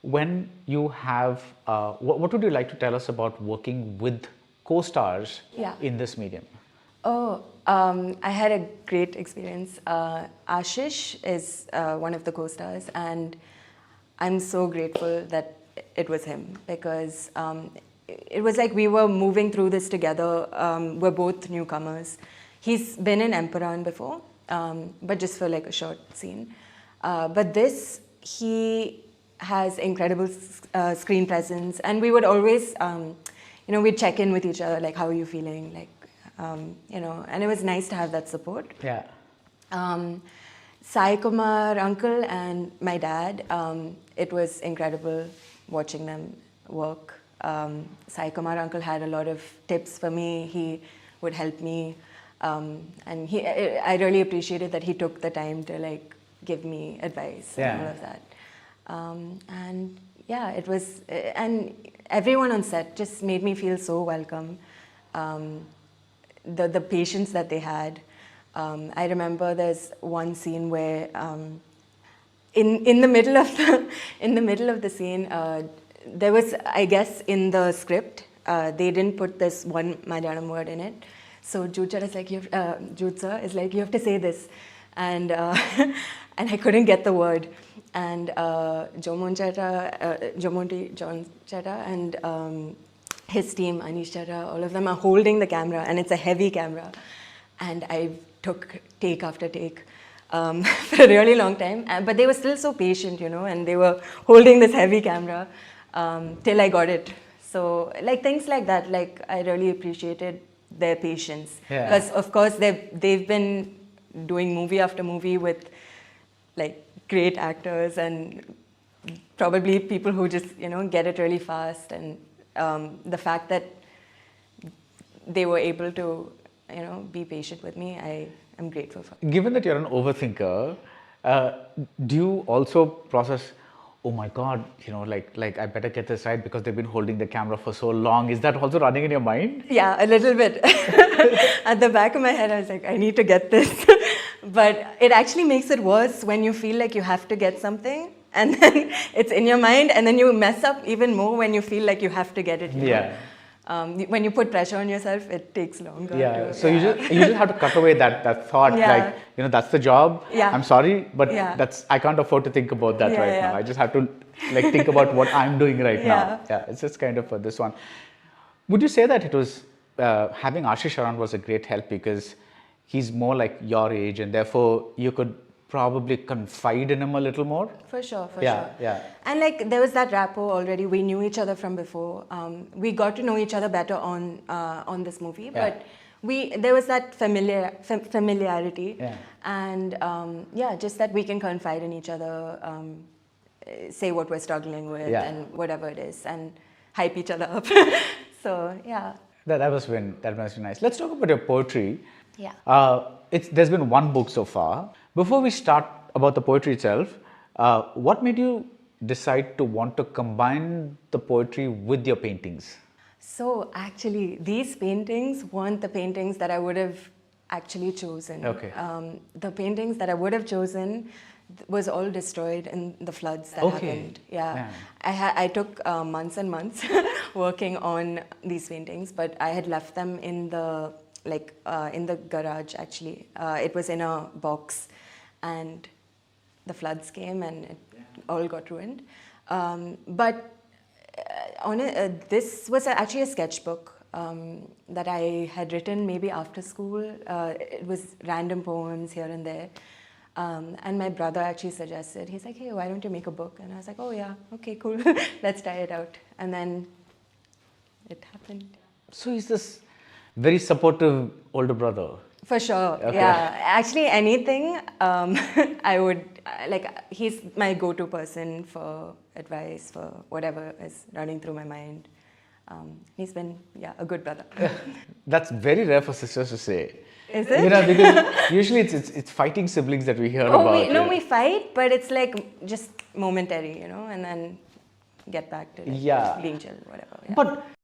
when you have, what would you like to tell us about working with co-stars in this medium? I had a great experience. Ashish is one of the co-stars, and I'm so grateful that it was him, because it was like we were moving through this together. We're both newcomers. He's been in Emperor before, but just for like a short scene. But this, he has incredible screen presence, and we would always, we'd check in with each other, like, how are you feeling? Like, and it was nice to have that support. Yeah. Sai Kumar uncle and my dad, it was incredible watching them work. Sai Kumar uncle had a lot of tips for me. He would help me, and I really appreciated that he took the time to like give me advice and all of that. And yeah, it was, and everyone on set just made me feel so welcome. The patience that they had. I remember there's one scene where in the middle of the scene, there was, I guess, in the script, they didn't put this one Malayalam word in it. So Jude sir is like, you have to say this, and and I couldn't get the word. And Jomonti John Chetta and his team, Anish Chetta, all of them are holding the camera, and it's a heavy camera. And I took take after take for a really long time, but they were still so patient, and they were holding this heavy camera till I got it. So like things like that, like I really appreciated their patience, because of course they've been doing movie after movie with like great actors and probably people who just get it really fast, and the fact that they were able to be patient with me, I am grateful for. Given that you're an overthinker, do you also process, oh my God, like I better get this right because they've been holding the camera for so long? Is that also running in your mind? Yeah, a little bit. At the back of my head, I was like, I need to get this. But it actually makes it worse when you feel like you have to get something, and then it's in your mind, and then you mess up even more when you feel like you have to get it. When you put pressure on yourself, it takes longer. So you just have to cut away that thought, like, that's the job. I'm sorry, but I can't afford to think about that right now. I just have to like think about what I'm doing right now. It's just kind of for this one. Would you say that it was having Ashish around was a great help, because he's more like your age, and therefore you could probably confide in him a little more? For sure. Yeah. And like there was that rapport already. We knew each other from before. We got to know each other better on this movie, but there was that familiarity, and just that we can confide in each other, say what we're struggling with and whatever it is, and hype each other up. So yeah. That must be nice. Let's talk about your poetry. Yeah. There's been one book so far. Before we start about the poetry itself, what made you decide to want to combine the poetry with your paintings? So actually, these paintings weren't the paintings that I would have actually chosen. Okay. The paintings that I would have chosen was all destroyed in the floods that happened. I took months and months working on these paintings, but I had left them in the garage actually. It was in a box, and the floods came and it all got ruined. But this was actually a sketchbook that I had written maybe after school. It was random poems here and there. And my brother actually suggested, he's like, hey, why don't you make a book? And I was like, oh yeah, okay, cool. Let's try it out. And then it happened. So he's this very supportive older brother. For sure, yeah. Actually, anything, I would, he's my go-to person for advice, for whatever is running through my mind. He's been, a good brother. That's very rare for sisters to say. Is it? Because usually it's fighting siblings that we hear about. We fight, but it's like just momentary, and then get back to being chill, whatever. Yeah. But